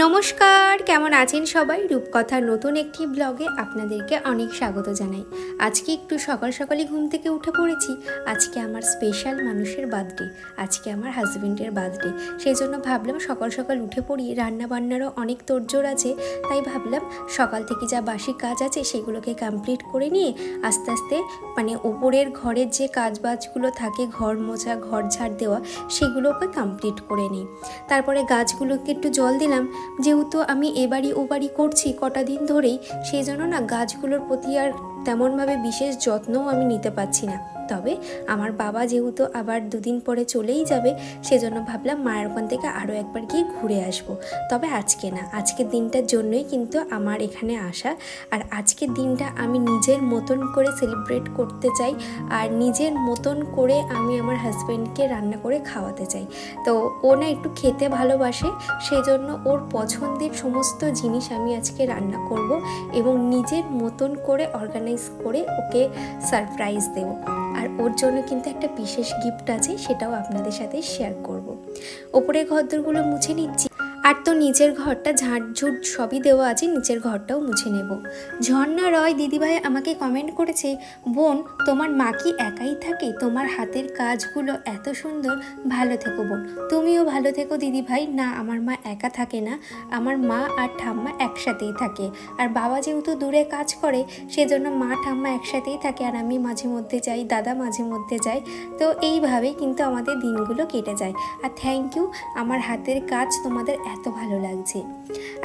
নমস্কার, কেমন আছেন সবাই? রূপকথার নতুন একটি ব্লগে আপনাদেরকে অনেক স্বাগত জানাই। আজকে একটু সকাল সকালই ঘুম থেকে উঠে পড়েছি। আজকে আমার স্পেশাল মানুষের বার্থডে, আজকে আমার হাজবেন্ডের বার্থডে। সেই জন্য ভাবলাম সকাল সকাল উঠে পড়ি, রান্না বান্নারও অনেক তোড়জোড় আছে। তাই ভাবলাম সকাল থেকে যা বাসি কাজ আছে সেগুলোকে কমপ্লিট করে নিয়ে আস্তে আস্তে ওপরের ঘরের যে কাজবাজগুলো থাকে, ঘর মোছা, ঘর ঝাড় দেওয়া, সেগুলোকে কমপ্লিট করে নিই। তারপরে গাছগুলোকে একটু জল দিলাম। যেহেতু আমি এবারই ওবারই করছি কটা দিন ধরেই, সেই জন্য গাছগুলোর প্রতি আর তেমনভাবে বিশেষ যত্নও আমি নিতে পারছি না। তবে আমার বাবা যেহেতু আবার দুদিন পরে চলেই যাবে, সেজন্য ভাবলাম মায়ের ওখান থেকে আরও একবার গিয়ে ঘুরে আসব। তবে আজকে না, আজকের দিনটার জন্যই কিন্তু আমার এখানে আসা। আর আজকের দিনটা আমি নিজের মতন করে সেলিব্রেট করতে চাই, আর নিজের মতন করে আমি আমার হাজব্যান্ডকে রান্না করে খাওয়াতে চাই। তো ও না একটু খেতে ভালোবাসে, সেই জন্য ওর পছন্দের সমস্ত জিনিস আমি আজকে রান্না করব এবং নিজের মতন করে অর্গানাইজ করে ওকে সারপ্রাইজ দেব। আর ওর জন্য কিন্তু একটা বিশেষ গিফট আছে, সেটাও আপনাদের সাথে শেয়ার করব। ওপরে ঘরদোরগুলো মুছে নিচ্ছি, আর তো নিচের ঘরটা ঝাড়ঝুট সবই দেওয়া আছে, নিচের ঘরটাও মুছে নেব। ঝর্ণা রয় দিদিভাই আমাকে কমেন্ট করেছে, বোন তোমার মা কি একাই থাকে? তোমার হাতের কাজগুলো এত সুন্দর, ভালো থেকো বোন। তুমিও ভালো থেকো দিদিভাই। না, আমার মা একা থাকে না, আমার মা আর ঠাম্মা একসাথেই থাকে। আর বাবা যেহেতু দূরে কাজ করে, সেজন্য মা ঠাম্মা একসাথেই থাকে, আর আমি মাঝে মধ্যে যাই, দাদা মাঝে মধ্যে যায়। তো এইভাবেই কিন্তু আমাদের দিনগুলো কেটে যায়। আর থ্যাংক ইউ, আমার হাতের কাজ তোমাদের এত ভালো লাগছে।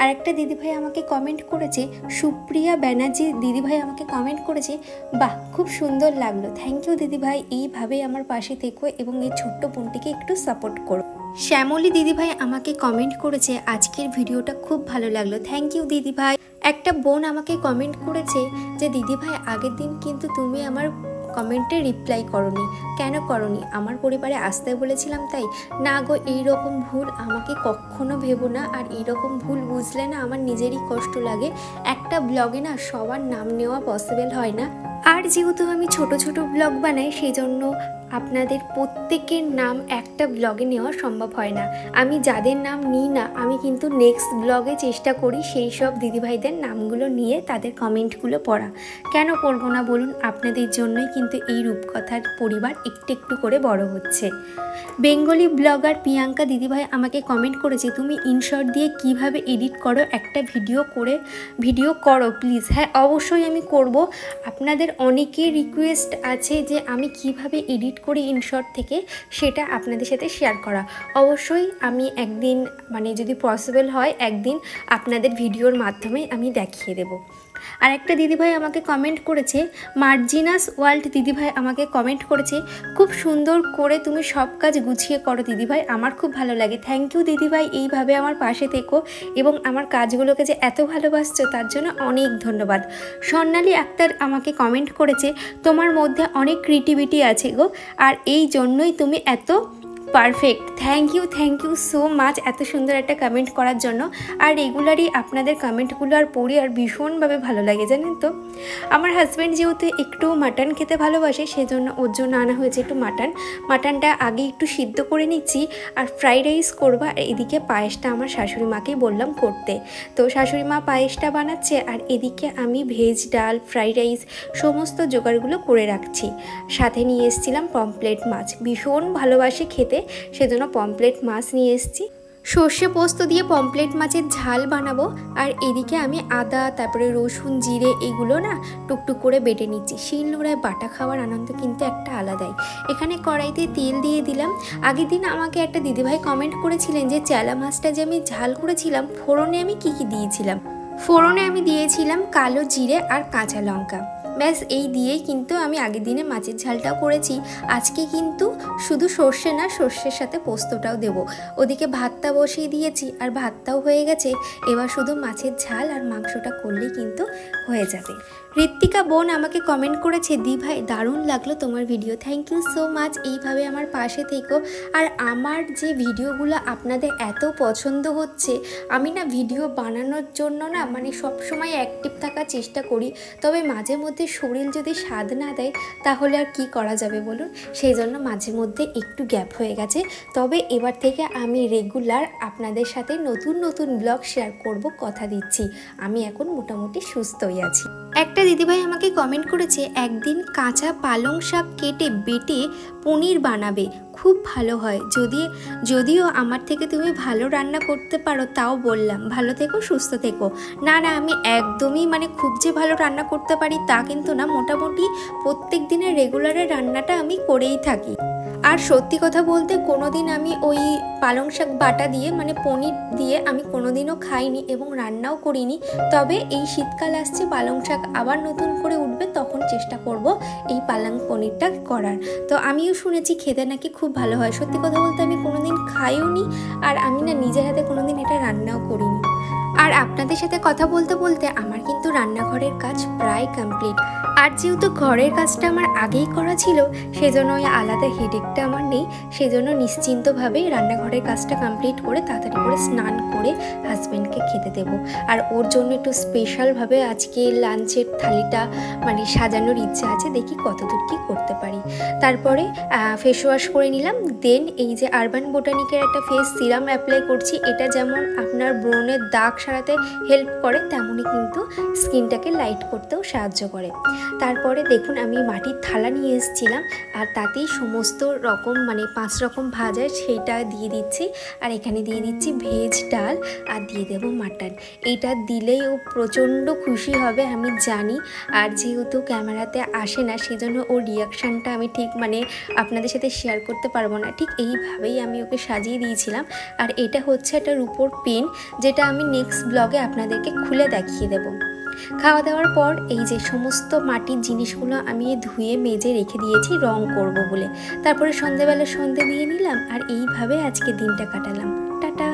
আর একটা দিদিভাই আমাকে কমেন্ট করেছে, সুপ্রিয়া ব্যানার্জি দিদিভাই আমাকে কমেন্ট করেছে, বাহ খুব সুন্দর লাগলো। থ্যাংক ইউ দিদিভাই, এইভাবেই আমার পাশে থেকো এবং এই ছোট্ট বোনটিকে একটু সাপোর্ট করো। শ্যামলী দিদিভাই আমাকে কমেন্ট করেছে, আজকের ভিডিওটা খুব ভালো লাগলো। থ্যাংক ইউ দিদিভাই। একটা বোন আমাকে কমেন্ট করেছে যে দিদিভাই আগের দিন কিন্তু তুমি আমার কমেন্টে রিপ্লাই করনি, কেন করনি? আমার পরিবারে আসতে বলেছিলাম তাই? না গো, এইরকম ভুল আমাকে কখনো ভেবো না। আর এইরকম ভুল বুঝলে না আমার নিজেরই কষ্ট লাগে। একটা ব্লগে না সবার নাম নেওয়া পসিবল হয় না, আর যেহেতু আমি ছোট ছোট ব্লগ বানাই, সেই জন্য আপনাদের প্রত্যেকের নাম একটা ব্লগে নেওয়া সম্ভব হয় না। আমি যাদের নাম নিই না, আমি কিন্তু নেক্সট ব্লগে চেষ্টা করি সেই সব দিদিভাইদের নামগুলো নিয়ে তাদের কমেন্টগুলো পড়া। কেন পড়বো না বলুন? আপনাদের জন্যই কিন্তু এই রূপকথার পরিবার একটু একটু করে বড় হচ্ছে। বেঙ্গলি ব্লগার প্রিয়াঙ্কা দিদিভাই আমাকে কমেন্ট করেছে, তুমি ইনশর্ট দিয়ে কিভাবে এডিট করো, একটা ভিডিও করো প্লিজ। হ্যাঁ, অবশ্যই আমি করব। আপনাদের অনেকের রিকোয়েস্ট আছে যে আমি কিভাবে এডিট করি ইনশর্ট থেকে, সেটা আপনাদের সাথে শেয়ার করা। অবশ্যই আমি একদিন যদি পসিবল হয়, একদিন আপনাদের ভিডিওর মাধ্যমে আমি দেখিয়ে দেব। আর একটা দিদিভাই আমাকে কমেন্ট করেছে, মার্জিনাস ওয়ার্ল্ড দিদিভাই আমাকে কমেন্ট করেছে, খুব সুন্দর করে তুমি সব কাজ গুছিয়ে করো দিদিভাই, আমার খুব ভালো লাগে। থ্যাংক ইউ দিদিভাই, এইভাবে আমার পাশে থেকো এবং আমার কাজগুলোকে যে এত ভালোবাসছো তার জন্য অনেক ধন্যবাদ। স্বর্ণালী আক্তার আমাকে কমেন্ট করেছে, তোমার মধ্যে অনেক ক্রিয়েটিভিটি আছে গো, আর এই জন্যই তুমি এত perfect. Thank you so much এত সুন্দর একটা কমেন্ট করার জন্য। আর রেগুলারই আপনাদের কমেন্টগুলো আর পড়ি, আর ভীষণভাবে ভালো লাগে জানেন তো। আমার হাজব্যান্ড যেহেতু একটু মাটন খেতে ভালোবাসে, সেজন্য ওর জন্য আনা হয়েছে একটু মাটনটা আগে একটু সিদ্ধ করে নিচ্ছি, আর ফ্রাইড রাইস করবো। আর এদিকে পায়েসটা আমার শাশুড়ি মাকেই বললাম করতে, তো শাশুড়ি মা পায়েসটা বানাচ্ছে, আর এদিকে আমি ভেজ ডাল, ফ্রাইড রাইস সমস্ত জোগাড়গুলো করে রাখছি। সাথে নিয়ে এসেছিলাম পমফ্রেট মাছ, ভীষণ ভালোবাসি খেতে, সেজন্য পমফ্রেট মাছ নিয়ে এসেছি। সর্ষে পোস্ত দিয়ে পমফ্রেট মাছের ঝাল বানাবো। আর এদিকে আমি আদা, তারপরে রসুন, জিরে এগুলো না টুকটুক করে বেটে নিচ্ছি। শিলনোড়ায় বাটা খাওয়ার আনন্দ কিন্তু একটা আলাদাই। এখানে কড়াইতে তেল দিয়ে দিলাম। আগের দিন আমাকে একটা দিদিভাই কমেন্ট করেছিলেন যে চেলা মাছটা যে আমি ঝাল করেছিলাম, ফোড়নে আমি কী দিয়েছিলাম। ফোড়নে আমি দিয়েছিলাম কালো জিরে আর কাঁচা লঙ্কা, ব্যাস এই দিয়েই কিন্তু আমি আগের দিনে মাছের ঝালটাও করেছি। আজকে কিন্তু শুধু সর্ষে না, সর্ষের সাথে পোস্তটাও দেব। ওদিকে ভাতটা বসিয়ে দিয়েছি, আর ভাতটাও হয়ে গেছে। এবার শুধু মাছের ঝাল আর মাংসটা করলেই কিন্তু হয়ে যাবে। ঋত্বিকা বোন আমাকে কমেন্ট করেছে, দি ভাই দারুণ লাগলো তোমার video, thank you so much. এইভাবে আমার পাশে থেকো। আর আমার যে ভিডিওগুলো আপনাদের এত পছন্দ হচ্ছে, আমি না ভিডিও বানানোর জন্য না মানে সবসময় অ্যাক্টিভ থাকার চেষ্টা করি, তবে মাঝে মধ্যে শরীর যদি সাধ না দেয় তাহলে আর কি করা যাবে বলুন। সেই জন্য মাঝে মধ্যে একটু গ্যাপ হয়ে গেছে, তবে এবার থেকে আমি রেগুলার আপনাদের সাথে নতুন নতুন ব্লগ শেয়ার করব, কথা দিচ্ছি। আমি এখন মোটামুটি সুস্থই আছি। একটা দিদিভাই আমাকে কমেন্ট করেছে, একদিন কাঁচা পালং শাক কেটে বেটে পনির বানাবে, খুব ভালো হয়। যদিও আমার থেকে তুমি ভালো রান্না করতে পারো, তাও বললাম। ভালো থেকো, সুস্থ থেকো। না আমি একদমই মানে খুব যে ভালো রান্না করতে পারি তা কিন্তু না, মোটামুটি প্রত্যেক দিনের রেগুলারের রান্নাটা আমি করেই থাকি। আর সত্যি কথা বলতে কোনোদিন আমি ওই পালং শাক বাটা দিয়ে মানে পনির দিয়ে আমি কোনোদিনও খাইনি এবং রান্নাও করিনি। তবে এই শীতকাল আসছে, পালং শাক আবার নতুন করে উঠবে, তখন চেষ্টা করব এই পালং পনিরটা করার। তো আমিও শুনেছি খেতে নাকি খুব ভালো হয়। সত্যি কথা বলতে আমি কোনোদিন খাইও নি, আর আমি না নিজের হাতে কোনোদিন এটা রান্নাও করিনি। আর আপনাদের সাথে কথা বলতে বলতে আমার কিন্তু রান্নাঘরের কাজ প্রায় কমপ্লিট। আর যেহেতু ঘরের কাজটা আমার আগেই করা ছিল, সেজন্য ওই আলাদা হেডেকটা আমার নেই। সেজন্য নিশ্চিন্তভাবে রান্নাঘরের কাজটা কমপ্লিট করে তাড়াতাড়ি করে স্নান করে হাজব্যান্ডকে খেতে দেব। আর ওর জন্য একটু স্পেশালভাবে আজকে লাঞ্চের থালিটা মানে সাজানোর ইচ্ছা আছে, দেখি কতদূর কী করতে পারি। তারপরে ফেস ওয়াশ করে নিলাম। দেন এই যে আরবান বোটানিকের একটা ফেস সিরাম অ্যাপ্লাই করছি। এটা যেমন আপনার ব্রণের দাগ সারাতে হেল্প করে, তেমনই কিন্তু স্কিনটাকে লাইট করতেও সাহায্য করে। তারপরে দেখুন আমি মাটির থালা নিয়ে এসেছিলাম, আর তাতেই সমস্ত রকম মানে 5 রকম ভাজা সেইটা দিয়ে দিচ্ছি। আর এখানে দিয়ে দিচ্ছি ভেজ ডাল, আর দিয়ে দেবো মাটন। এইটা দিলেই ও প্রচণ্ড খুশি হবে আমি জানি। আর যেহেতু ক্যামেরাতে আসে না, সেজন্য ওর রিয়াকশানটা আমি ঠিক মানে আপনাদের সাথে শেয়ার করতে পারবো না। ঠিক এইভাবেই আমি ওকে সাজিয়ে দিয়েছিলাম। আর এটা হচ্ছে একটা রূপোর পেন, যেটা আমি নেক্সট ব্লগে আপনাদেরকে খুলে দেখিয়ে দেবো। খাওয়া দাওয়ার পর এই যে সমস্ত মাটির জিনিসগুলো আমি ধুয়ে মেজে রেখে দিয়েছি রং করব বলে। তারপরে সন্ধেবেলা সন্ধে দিয়ে নিলাম, আর এইভাবে আজকে দিনটা কাটালাম। টাটা।